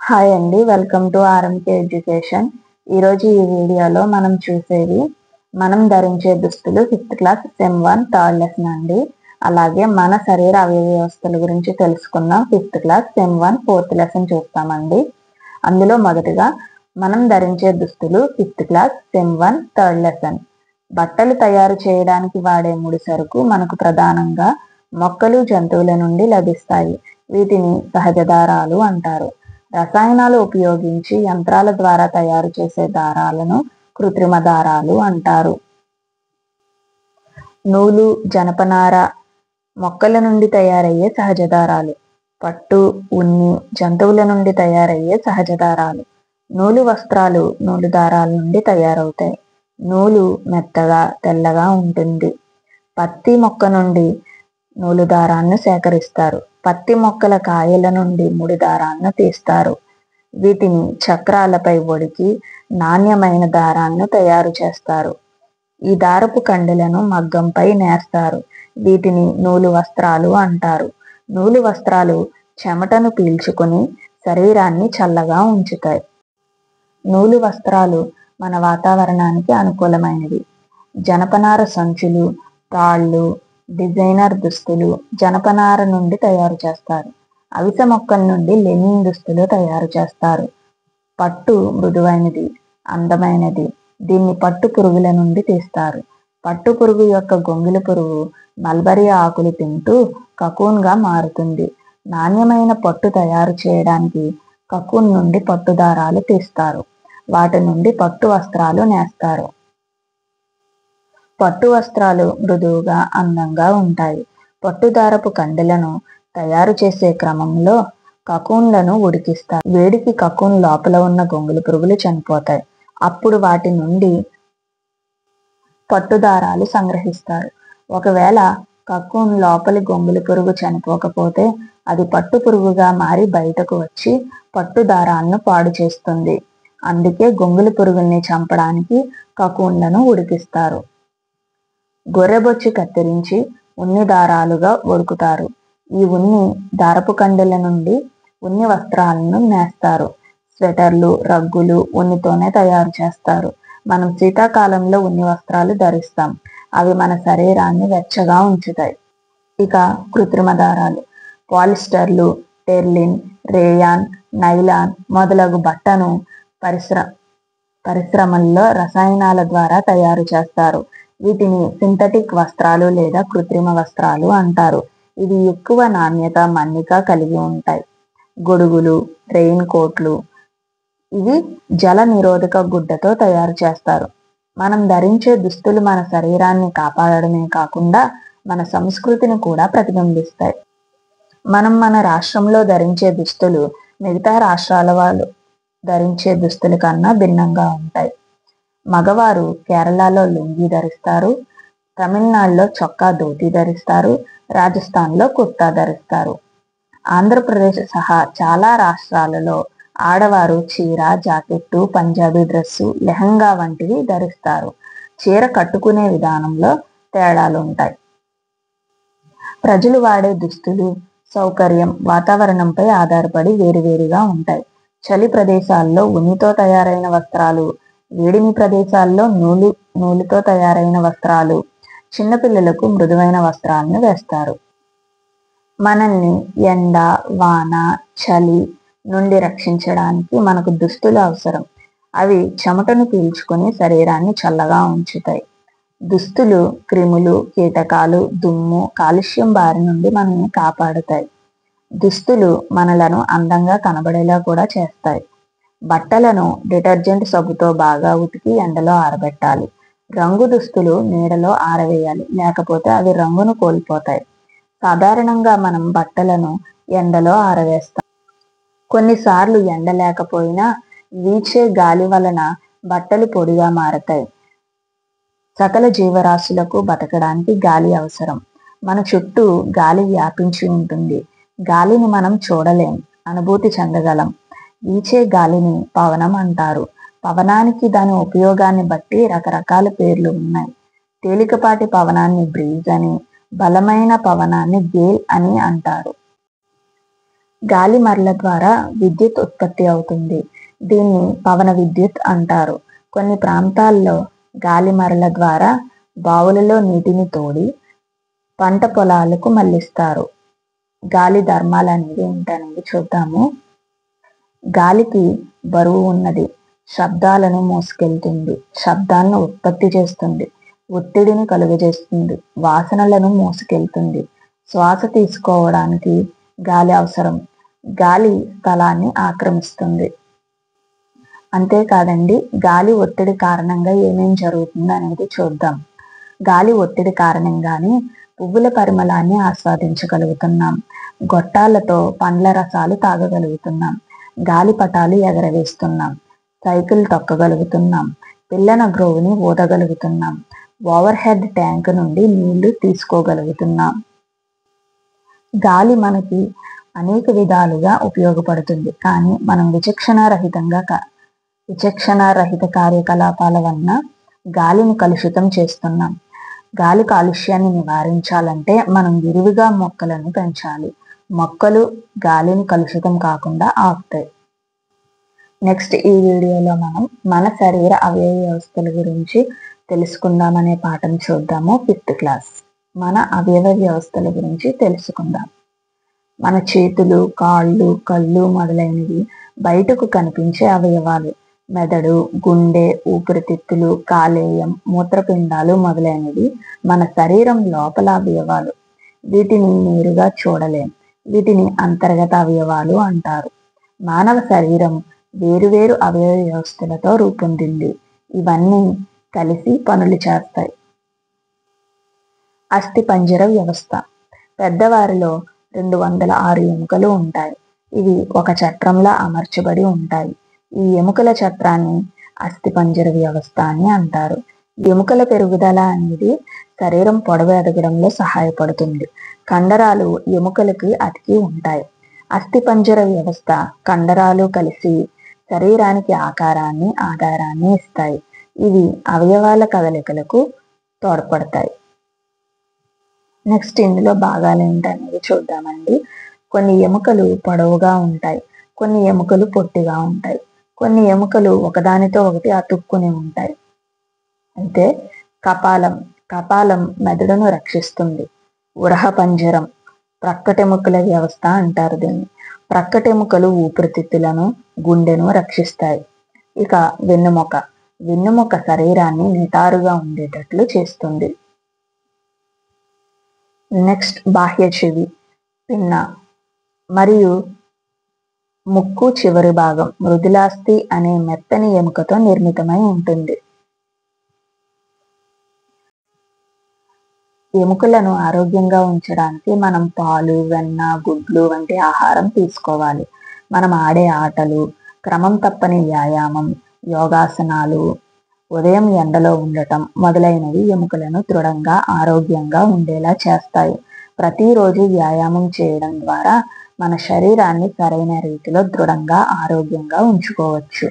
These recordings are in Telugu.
హాయ్ అండి, వెల్కమ్ టు ఆర్ఎంకే ఎడ్యుకేషన్. ఈరోజు ఈ వీడియోలో మనం చూసేది మనం ధరించే దుస్తులు 5th class sem 1 third lesson అండి. అలాగే మన శరీర అవయవ వ్యవస్థల గురించి తెలుసుకుందాం. 5th class sem 1 4th lesson చూస్తామండి. అందులో మొదటిగా మనం ధరించే దుస్తులు 5th class sem 1 third lesson. బట్టలు తయారు చేయడానికి వాడే ముడి సరుకు మనకు ప్రధానంగా మొక్కలు, జంతువుల నుండి లభిస్తాయి. వీటిని సహజ దారాలు అంటారు. రసాయనాలు ఉపయోగించి యంత్రాల ద్వారా తయారు చేసే దారాలను కృత్రిమ దారాలు అంటారు. నూలు, జనపనార మొక్కల నుండి తయారయ్యే సహజ దారాలు. పట్టు, ఉన్ని జంతువుల నుండి తయారయ్యే సహజ దారాలు. నూలు వస్త్రాలు నూలు దారాల నుండి తయారవుతాయి. నూలు మెత్తగా, తెల్లగా ఉంటుంది. పత్తి మొక్క నుండి నూలు దారాన్ని సేకరిస్తారు. పత్తి మొక్కల కాయల నుండి ముడి దారాన్ని తీస్తారు. వీటిని చక్రాలపై ఒడికి నాణ్యమైన దారాన్ని తయారు చేస్తారు. ఈ దారపు కండెలను మగ్గంపై నేస్తారు. వీటిని నూలు వస్త్రాలు అంటారు. నూలు వస్త్రాలు చెమటను పీల్చుకొని శరీరాన్ని చల్లగా ఉంచుతాయి. నూలు వస్త్రాలు మన వాతావరణానికి అనుకూలమైనవి. జనపనార సంచులు, తాళ్ళు, డిజైనర్ దుస్తులు జనపనార నుండి తయారు చేస్తారు. అవిసె మొక్కల నుండి లెనిన్ దుస్తులు తయారు చేస్తారు. పట్టు మృదువైనది, అందమైనది. దీన్ని పట్టు పురుగుల నుండి తీస్తారు. పట్టు పురుగు యొక్క గొంగిలి పురుగు మల్బరీ ఆకులు తింటూ కకూన్గా మారుతుంది. నాణ్యమైన పట్టు తయారు చేయడానికి కకూన్ నుండి పట్టు దారాలు తీస్తారు. వాటి నుండి పట్టు వస్త్రాలు నేస్తారు. పట్టు వస్త్రాలు మృదువుగా, అందంగా ఉంటాయి. పట్టుదారపు కండెలను తయారు చేసే క్రమంలో కకూన్లను ఉడికిస్తారు. వేడికి కకూన్ లోపల ఉన్న గొంగళి పురుగులు చనిపోతాయి. అప్పుడు వాటి నుండి పట్టుదారాలు సంగ్రహిస్తారు. ఒకవేళ కకూన్ లోపలి గొంగళి పురుగు చనిపోకపోతే అది పట్టు పురుగుగా మారి బయటకు వచ్చి పట్టు దారాలను పాడు చేస్తుంది. అందుకే గొంగళి పురుగుల్ని చంపడానికి కకూన్లను ఉడికిస్తారు. గొర్రెబొచ్చు కత్తిరించి ఉన్ని దారాలుగా వడుకుతారు. ఈ ఉన్ని దారపు కండెల నుండి ఉన్ని వస్త్రాలను నేస్తారు. స్వెటర్లు, రగ్గులు ఉన్నితోనే తయారు చేస్తారు. మనం శీతాకాలంలో ఉన్ని వస్త్రాలు ధరిస్తాం. అవి మన శరీరాన్ని వెచ్చగా ఉంచుతాయి. ఇక కృత్రిమ దారాలు. పాలిస్టర్లు, టెర్లిన్, రేయాన్, నైలాన్ మొదలగు బట్టను పరిశ్రమల్లో రసాయనాల ద్వారా తయారు చేస్తారు. వీటిని సింథటిక్ వస్త్రాలు లేదా కృత్రిమ వస్త్రాలు అంటారు. ఇవి ఎక్కువ నాణ్యత, మన్నిక కలిగి ఉంటాయి. గొడుగులు, రెయిన్ కోట్లు ఇవి జల నిరోధక గుడ్డతో తయారు చేస్తారు. మనం ధరించే దుస్తులు మన శరీరాన్ని కాపాడడమే కాకుండా మన సంస్కృతిని కూడా ప్రతిబింబిస్తాయి. మనం మన రాష్ట్రంలో ధరించే దుస్తులు మిగతా రాష్ట్రాల వాళ్ళు ధరించే దుస్తుల కన్నా భిన్నంగా ఉంటాయి. మగవారు కేరళలో లుంగీ ధరిస్తారు. తమిళనాడులో చొక్కా, ధోతి ధరిస్తారు. రాజస్థాన్లో కుర్తా ధరిస్తారు. ఆంధ్రప్రదేశ్ సహా చాలా రాష్ట్రాలలో ఆడవారు చీర, జాకెట్టు, పంజాబీ డ్రెస్సు, లెహంగా వంటివి ధరిస్తారు. చీర కట్టుకునే విధానంలో తేడాలు ఉంటాయి. ప్రజలు వాడే దుస్తులు సౌకర్యం, వాతావరణంపై ఆధారపడి వేరువేరుగా ఉంటాయి. చలి ప్రదేశాల్లో ఉన్నితో తయారైన వస్త్రాలు, వేడిమి ప్రదేశాల్లో నూలుతో తయారైన వస్త్రాలు, చిన్నపిల్లలకు మృదువైన వస్త్రాలను వేస్తారు. మనల్ని ఎండ, వాన, చలి నుండి రక్షించడానికి మనకు దుస్తులు అవసరం. అవి చెమటను పీల్చుకొని శరీరాన్ని చల్లగా ఉంచుతాయి. దుస్తులు క్రిములు, కీటకాలు, దుమ్ము, కాలుష్యం బారి నుండి మనల్ని కాపాడుతాయి. దుస్తులు మనలను అందంగా కనబడేలా కూడా చేస్తాయి. బట్టలను డిటర్జెంట్ సబ్బుతో బాగా ఉతికి ఎండలో ఆరబెట్టాలి. రంగు దుస్తులు నీడలో ఆరవేయాలి, లేకపోతే అవి రంగును కోల్పోతాయి. సాధారణంగా మనం బట్టలను ఎండలో ఆరవేస్తాం. కొన్నిసార్లు ఎండ లేకపోయినా వీచే గాలి వలన బట్టలు పొడిగా మారతాయి. సకల జీవరాశులకు బతకడానికి గాలి అవసరం. మన చుట్టూ గాలి వ్యాపించి ఉంటుంది. గాలిని మనం చూడలేం, అనుభూతి చెందగలం. వీచే గాలిని పవనం అంటారు. పవనానికి దాని ఉపయోగాన్ని బట్టి రకరకాల పేర్లు ఉన్నాయి. తేలికపాటి పవనాన్ని బ్రీజ్ అని, బలమైన పవనాన్ని గేల్ అని అంటారు. గాలి మరల ద్వారా విద్యుత్ ఉత్పత్తి అవుతుంది. దీన్ని పవన విద్యుత్ అంటారు. కొన్ని ప్రాంతాల్లో గాలి మరల ద్వారా బావులలో నీటిని తోడి పంట పొలాలకు మళ్లిస్తారు. గాలి ధర్మాలు అనేవి ఏంటనేది చూద్దాము. గాలికి బరువు ఉన్నది. శబ్దాలను మోసుకెళ్తుంది. శబ్దాలను ఉత్పత్తి చేస్తుంది. ఒత్తిడిని కలుగజేస్తుంది. వాసనలను మోసుకెళ్తుంది. శ్వాస తీసుకోవడానికి గాలి అవసరం. గాలి స్థలాన్ని ఆక్రమిస్తుంది. అంతేకాదండి, గాలి ఒత్తిడి కారణంగా ఏమేం జరుగుతుంది అనేది చూద్దాం. గాలి ఒత్తిడి కారణంగానే పువ్వుల పరిమళాన్ని ఆస్వాదించగలుగుతున్నాం. గొట్టాలతో పండ్ల రసాలు తాగగలుగుతున్నాం. గాలిపటాలు ఎగరవేస్తున్నాం. సైకిల్ తొక్కగలుగుతున్నాం. పిల్లన గ్రోవుని ఊదగలుగుతున్నాం. ఓవర్ హెడ్ ట్యాంక్ నుండి నీళ్లు తీసుకోగలుగుతున్నాం. గాలి మనకి అనేక విధాలుగా ఉపయోగపడుతుంది. కానీ మనం విచక్షణారహిత కార్యకలాపాల వలన గాలిని కలుషితం చేస్తున్నాం. గాలి కాలుష్యాన్ని నివారించాలంటే మనం విరివిగా మొక్కలను పెంచాలి. మొక్కలు గాలిని కలుషితం కాకుండా ఆపుతాయి. నెక్స్ట్ ఈ వీడియోలో మనం మన శరీర అవయవ వ్యవస్థల గురించి తెలుసుకుందామనే పాఠం చూద్దాము. 5th class. మన అవయవ వ్యవస్థల గురించి తెలుసుకుందాం. మన చేతులు, కాళ్ళు, కళ్ళు మొదలైనవి బయటకు కనిపించే అవయవాలు. మెదడు, గుండె, ఊపిరితిత్తులు, కాలేయం, మూత్రపిండాలు మొదలైనవి మన శరీరం లోపల అవయవాలు. వీటిని నేరుగా చూడలేం. వీటిని అంతర్గత అవయవాలు అంటారు. మానవ శరీరం వేరువేరు అవయవ వ్యవస్థలతో రూపొందింది. ఇవన్నీ కలిసి పనులు చేస్తాయి. అస్థిపంజర వ్యవస్థ. పెద్దవారిలో 206 ఎముకలు ఉంటాయి. ఇవి ఒక చట్రంలా అమర్చబడి ఉంటాయి. ఈ ఎముకల చట్రాన్ని అస్థిపంజర వ్యవస్థ అని అంటారు. ఎముకల పెరుగుదల అనేది శరీరం పొడవు ఎదగడంలో సహాయపడుతుంది. కండరాలు ఎముకలకి అతికి ఉంటాయి. అస్థిపంజర వ్యవస్థ, కండరాలు కలిసి శరీరానికి ఆకారాన్ని, ఆధారాన్ని ఇస్తాయి. ఇవి అవయవాల కదలికలకు తోడ్పడతాయి. నెక్స్ట్ ఇందులో భాగాలు ఏంటనేది చూద్దామండి. కొన్ని ఎముకలు పొడవుగా ఉంటాయి. కొన్ని ఎముకలు పొట్టిగా ఉంటాయి. కొన్ని ఎముకలు ఒకదానితో ఒకటి అతుక్కుని ఉంటాయి. అయితే కపాలం మెదడును రక్షిస్తుంది. ఉరహ పంజరం, ప్రక్కటెముకల వ్యవస్థ అంటారు దీన్ని. ప్రక్కటెముకలు ఊపిరితిత్తులను, గుండెను రక్షిస్తాయి. ఇక వెన్నుముక శరీరాన్ని నిటారుగా ఉండేటట్లు చేస్తుంది. నెక్స్ట్ బాహ్య చెవి, పిన్న మరియు ముక్కు చివరి భాగం మృదులాస్థి అనే మెత్తని ఎముకతో నిర్మితమై ఉంటుంది. ఎముకలను ఆరోగ్యంగా ఉంచడానికి మనం పాలు, వెన్న, గుడ్లు వంటి ఆహారం తీసుకోవాలి. మనం ఆడే ఆటలు, క్రమం తప్పని వ్యాయామం, యోగాసనాలు, ఉదయం ఎండలో ఉండటం మొదలైనవి ఎముకలను దృఢంగా, ఆరోగ్యంగా ఉండేలా చేస్తాయి. ప్రతిరోజు వ్యాయామం చేయడం ద్వారా మన శరీరాన్ని సరైన రీతిలో దృఢంగా, ఆరోగ్యంగా ఉంచుకోవచ్చు.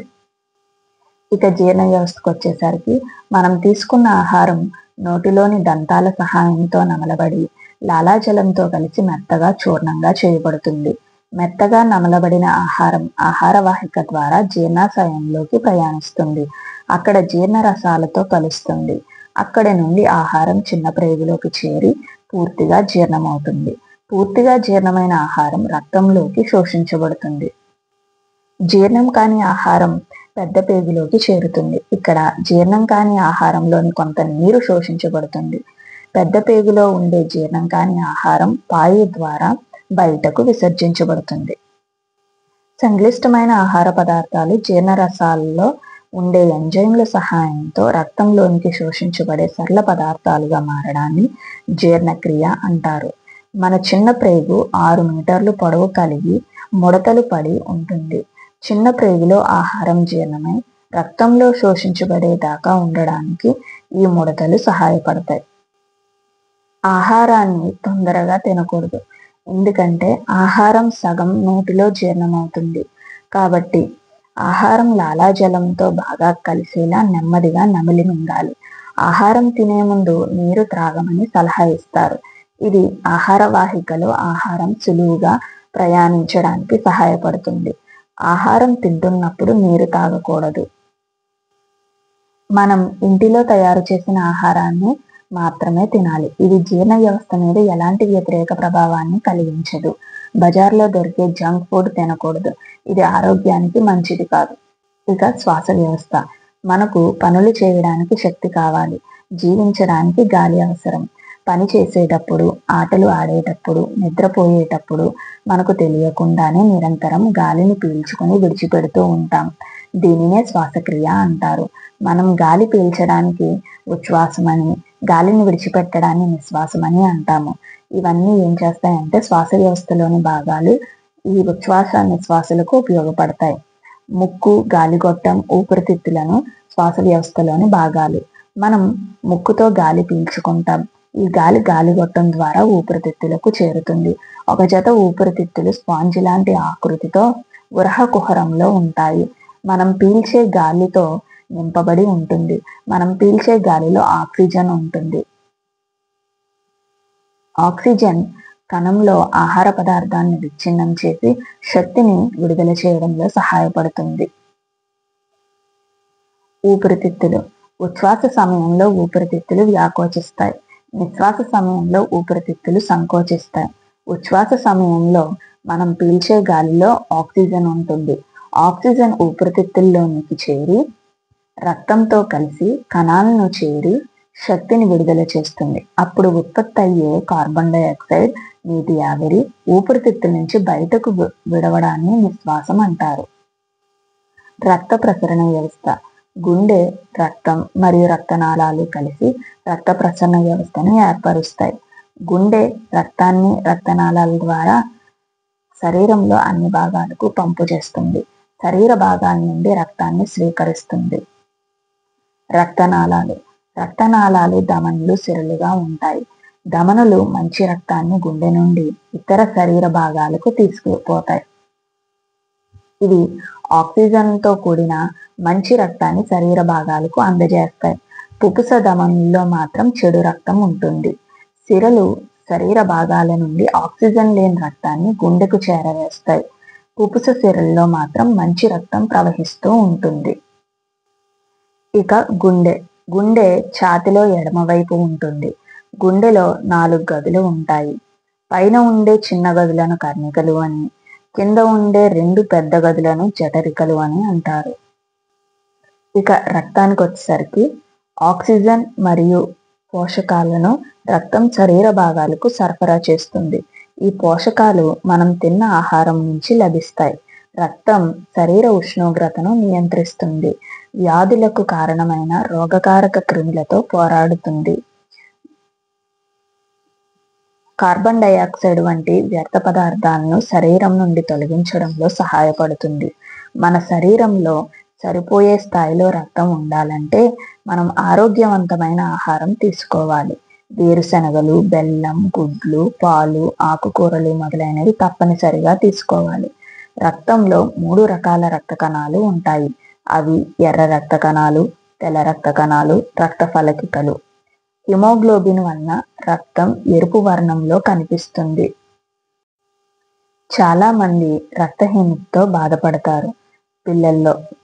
ఇక జీర్ణ వ్యవస్థకు వచ్చేసరికి మనం తీసుకున్న ఆహారం నోటిలోని దంతాల సహాయంతో నమలబడి లాలాజలంతో కలిసి మెత్తగా చూర్ణంగా చేయబడుతుంది. మెత్తగా నమలబడిన ఆహారం ఆహార వాహిక ద్వారా జీర్ణాశయంలోకి ప్రయాణిస్తుంది. అక్కడ జీర్ణ రసాలతో కలుస్తుంది. అక్కడి నుండి ఆహారం చిన్న ప్రేగులోకి చేరి పూర్తిగా జీర్ణమవుతుంది. పూర్తిగా జీర్ణమైన ఆహారం రక్తంలోకి శోషించబడుతుంది. జీర్ణం కాని ఆహారం పెద్ద పేగులోకి చేరుతుంది. ఇక్కడ జీర్ణం కాని ఆహారంలోని కొంత నీరు శోషించబడుతుంది. పెద్ద పేగులో ఉండే జీర్ణం కాని ఆహారం పాయు ద్వారా బయటకు విసర్జించబడుతుంది. సంక్లిష్టమైన ఆహార పదార్థాలు జీర్ణరసాలలో ఉండే ఎంజైమ్ల సహాయంతో రక్తంలోనికి శోషించబడే సరళ పదార్థాలుగా మారడాన్ని జీర్ణక్రియ అంటారు. మన చిన్న ప్రేగు 6 మీటర్లు పొడవు కలిగి ముడతలు పడి ఉంటుంది. చిన్న ప్రేగులో ఆహారం జీర్ణమై రక్తంలో శోషించబడేదాకా ఉండడానికి ఈ ముడతలు సహాయపడతాయి. ఆహారాన్ని తొందరగా తినకూడదు. ఎందుకంటే ఆహారం సగం నోటిలో జీర్ణమవుతుంది. కాబట్టి ఆహారం లాలాజలంతో బాగా కలిసేలా నెమ్మదిగా నమిలి మింగాలి. ఆహారం తినే ముందు నీరు త్రాగమని సలహా ఇస్తారు. ఇది ఆహార వాహికలో ఆహారం సులువుగా ప్రయాణించడానికి సహాయపడుతుంది. ఆహారం తింటున్నప్పుడు నీరు తాగకూడదు. మనం ఇంటిలో తయారు చేసిన ఆహారాన్ని మాత్రమే తినాలి. ఇది జీర్ణ వ్యవస్థ మీద ఎలాంటి వ్యతిరేక ప్రభావాన్ని కలిగించదు. బజార్లో దొరికే జంక్ ఫుడ్ తినకూడదు. ఇది ఆరోగ్యానికి మంచిది కాదు. ఇక శ్వాస వ్యవస్థ. మనకు పనులు చేయడానికి శక్తి కావాలి. జీవించడానికి గాలి అవసరం. పని చేసేటప్పుడు, ఆటలు ఆడేటప్పుడు, నిద్రపోయేటప్పుడు మనకు తెలియకుండానే నిరంతరం గాలిని పీల్చుకొని విడిచిపెడుతూ ఉంటాం. దీనినే శ్వాసక్రియ అంటారు. మనం గాలి పీల్చడానికి ఉచ్ఛ్వాసమని, గాలిని విడిచిపెట్టడాన్ని నిశ్వాసమని అంటాము. ఇవన్నీ ఏం చేస్తాయంటే శ్వాస వ్యవస్థలోని భాగాలు ఈ ఉచ్ఛ్వాస నిశ్వాసలకు ఉపయోగపడతాయి. ముక్కు, గాలిగొట్టం, ఊపిరితిత్తులను శ్వాస వ్యవస్థలోని భాగాలు. మనం ముక్కుతో గాలి పీల్చుకుంటాం. ఈ గాలి గాలిగొట్టం ద్వారా ఊపిరితిత్తులకు చేరుతుంది. ఒక జత ఊపిరితిత్తులు స్పాంజి లాంటి ఆకృతితో ఉరహ కుహరంలో ఉంటాయి. మనం పీల్చే గాలితో నింపబడి ఉంటుంది. మనం పీల్చే గాలిలో ఆక్సిజన్ ఉంటుంది. ఆక్సిజన్ కణంలో ఆహార పదార్థాన్ని విచ్ఛిన్నం చేసి శక్తిని విడుదల చేయడంలో సహాయపడుతుంది. ఊపిరితిత్తులు. ఉచ్ఛ్వాస సమయంలో ఊపిరితిత్తులు వ్యాకోచిస్తాయి. నిశ్వాస సమయంలో ఊపిరితిత్తులు సంకోచిస్తాయి. ఉచ్ఛ్వాస సమయంలో మనం పీల్చే గాలిలో ఆక్సిజన్ ఉంటుంది. ఆక్సిజన్ ఊపిరితిత్తుల్లోనికి చేరి రక్తంతో కలిసి కణాలను చేరి శక్తిని విడుదల చేస్తుంది. అప్పుడు ఉత్పత్తి అయ్యే కార్బన్ డైఆక్సైడ్, నీటి ఆవిరి ఊపిరితిత్తుల నుంచి బయటకు విడవడాన్ని నిశ్వాసం అంటారు. రక్త ప్రసరణ వ్యవస్థ. గుండె, రక్తం మరియు రక్తనాళాలు కలిసి రక్త ప్రసరణ వ్యవస్థను ఏర్పరుస్తాయి. గుండె రక్తాన్ని రక్తనాళాల ద్వారా శరీరంలో అన్ని భాగాలకు పంపు చేస్తుంది. శరీర భాగాల నుండి రక్తాన్ని స్వీకరిస్తుంది. రక్తనాళాలు. రక్తనాళాలు ధమనులు, సిరలుగా ఉంటాయి. ధమనులు మంచి రక్తాన్ని గుండె నుండి ఇతర శరీర భాగాలకు తీసుకుపోతాయి. ఇవి ఆక్సిజన్తో కూడిన మంచి రక్తాన్ని శరీర భాగాలకు అందజేస్తాయి. పుపుస ధమనుల్లో మాత్రం చెడు రక్తం ఉంటుంది. సిరలు శరీర భాగాల నుండి ఆక్సిజన్ లేని రక్తాన్ని గుండెకు చేరవేస్తాయి. పుపుస సిరల్లో మాత్రం మంచి రక్తం ప్రవహిస్తూ ఉంటుంది. ఇక గుండె. గుండె ఛాతిలో ఎడమవైపు ఉంటుంది. గుండెలో 4 గదులు ఉంటాయి. పైన ఉండే చిన్న గదులను కర్ణికలు అని, కింద ఉండే 2 పెద్ద గదులను జఠరికలు అని అంటారు. ఇక రక్తానికి వచ్చేసరికి ఆక్సిజన్ మరియు పోషకాలను రక్తం శరీర భాగాలకు సరఫరా చేస్తుంది. ఈ పోషకాలు మనం తిన్న ఆహారం నుంచి లభిస్తాయి. రక్తం శరీర ఉష్ణోగ్రతను నియంత్రిస్తుంది. వ్యాధులకు కారణమైన రోగకారక క్రిములతో పోరాడుతుంది. కార్బన్ డైఆక్సైడ్ వంటి వ్యర్థ పదార్థాలను శరీరం నుండి తొలగించడంలో సహాయపడుతుంది. మన శరీరంలో సరిపోయే స్థాయిలో రక్తం ఉండాలంటే మనం ఆరోగ్యవంతమైన ఆహారం తీసుకోవాలి. వేరుశనగలు, బెల్లం, గుడ్లు, పాలు, ఆకుకూరలు మొదలైనవి తప్పనిసరిగా తీసుకోవాలి. రక్తంలో 3 రకాల రక్త కణాలు ఉంటాయి. అవి ఎర్ర రక్త కణాలు, తెల్ల రక్త కణాలు, రక్త ఫలకికలు. హిమోగ్లోబిన్ వలన రక్తం ఎరుపు వర్ణంలో కనిపిస్తుంది. చాలా మంది రక్తహీనతతో బాధపడతారు.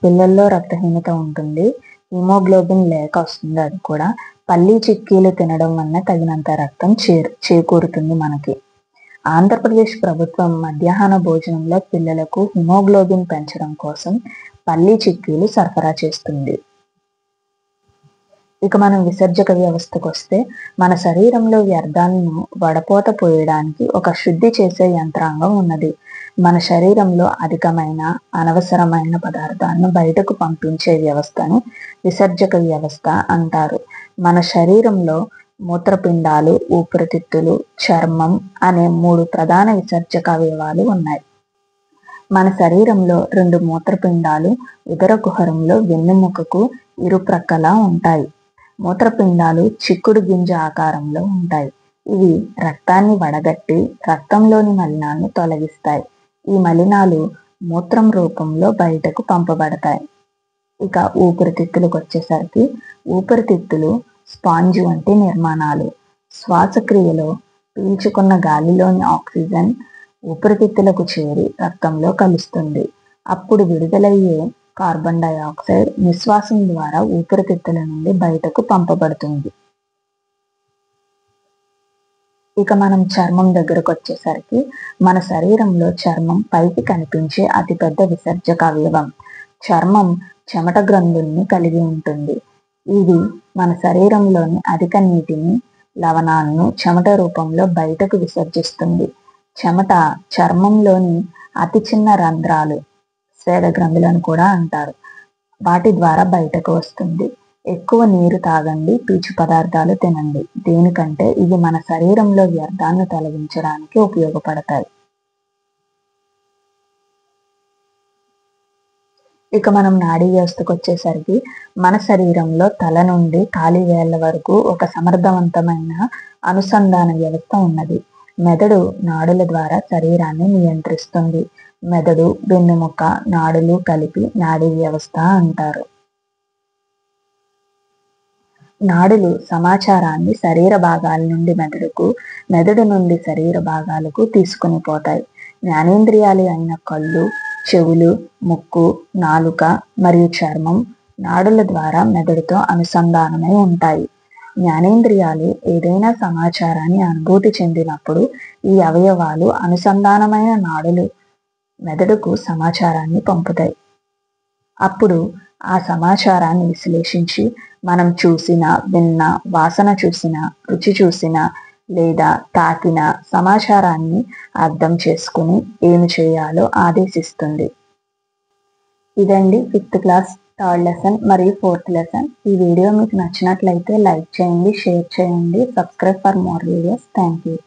పిల్లల్లో రక్తహీనత ఉంటుంది. హిమోగ్లోబిన్ లేక వస్తుంది. అది కూడా పల్లి చిక్కీలు తినడం వలన తగినంత రక్తం చేకూరుతుంది మనకి. ఆంధ్రప్రదేశ్ ప్రభుత్వం మధ్యాహ్న భోజనంలో పిల్లలకు హిమోగ్లోబిన్ పెంచడం కోసం పల్లి చిక్కీలు సరఫరా చేస్తుంది. ఇక మనం విసర్జక వ్యవస్థకు వస్తే మన శరీరంలో వ్యర్థాలను వడపోత పోయడానికి ఒక శుద్ధి చేసే యంత్రాంగం ఉన్నది. మన శరీరంలో అధికమైన అనవసరమైన పదార్థాలను బయటకు పంపించే వ్యవస్థను విసర్జక వ్యవస్థ అంటారు. మన శరీరంలో మూత్రపిండాలు, ఊపిరితిత్తులు, చర్మం అనే 3 ప్రధాన విసర్జక అవయవాలు ఉన్నాయి. మన శరీరంలో 2 మూత్రపిండాలు ఉదర కుహరంలో వెన్నెముకకు ఇరుప్రక్కలా ఉంటాయి. మూత్రపిండాలు చిక్కుడు గింజ ఆకారంలో ఉంటాయి. ఇవి రక్తాన్ని వడగట్టి రక్తంలోని మలినాలను తొలగిస్తాయి. ఈ మలినాలు మూత్రం రూపంలో బయటకు పంపబడతాయి. ఇక ఊపిరితిత్తులకు వచ్చేసరికి ఊపిరితిత్తులు స్పాంజి వంటి నిర్మాణాలు. శ్వాసక్రియలో పీల్చుకున్న గాలిలోని ఆక్సిజన్ ఊపిరితిత్తులకు చేరి రక్తంలో కలుస్తుంది. అప్పుడు విడుదలయ్యే కార్బన్ డయాక్సైడ్ నిశ్వాసం ద్వారా ఊపిరితిత్తుల నుండి బయటకు పంపబడుతుంది. ఇక మనం చర్మం దగ్గరకు వచ్చేసరికి మన శరీరంలో చర్మం పైకి కనిపించే అతిపెద్ద విసర్జక అవయవం. చర్మం చెమట గ్రంథుల్ని కలిగి ఉంటుంది. ఇది మన శరీరంలోని అధిక నీటిని, లవణాలను చెమట రూపంలో బయటకు విసర్జిస్తుంది. చెమట చర్మంలోని అతి చిన్న రంధ్రాలు, స్వేద గ్రంథులను కూడా అంటారు, వాటి ద్వారా బయటకు వస్తుంది. ఎక్కువ నీరు తాగండి, పీచు పదార్థాలు తినండి. దేనికంటే ఇవి మన శరీరంలో వ్యర్థాలను తొలగించడానికి ఉపయోగపడతాయి. ఇక మనం నాడీ వ్యవస్థకు వచ్చేసరికి మన శరీరంలో తల నుండి కాలి వేళ్ల వరకు ఒక సమర్థవంతమైన అనుసంధాన వ్యవస్థ ఉన్నది. మెదడు నాడుల ద్వారా శరీరాన్ని నియంత్రిస్తుంది. మెదడు, వెన్నెముక, నాడులు కలిపి నాడీ వ్యవస్థ అంటారు. నాడులు సమాచారాన్ని శరీర భాగాల నుండి మెదడుకు, మెదడు నుండి శరీర భాగాలకు తీసుకుని పోతాయి. జ్ఞానేంద్రియాలు అయిన కళ్ళు, చెవులు, ముక్కు, నాలుక మరియు చర్మం నాడుల ద్వారా మెదడుతో అనుసంధానమై ఉంటాయి. జ్ఞానేంద్రియాలు ఏదైనా సమాచారాన్ని అనుభూతి చెందినప్పుడు ఈ అవయవాలు అనుసంధానమైన నాడులు మెదడుకు సమాచారాన్ని పంపుతాయి. అప్పుడు ఆ సమాచారాన్ని విశ్లేషించి మనం చూసిన, విన్న, వాసన చూసిన, రుచి చూసిన లేదా తాకిన సమాచారాన్ని అర్థం చేసుకుని ఏమి చేయాలో ఆదేశిస్తుంది. ఇదండి 5th క్లాస్ 3rd లెసన్ మరియు 4th లెసన్. ఈ వీడియో మీకు నచ్చినట్లయితే లైక్ చేయండి, షేర్ చేయండి, subscribe for more videos. Thank you.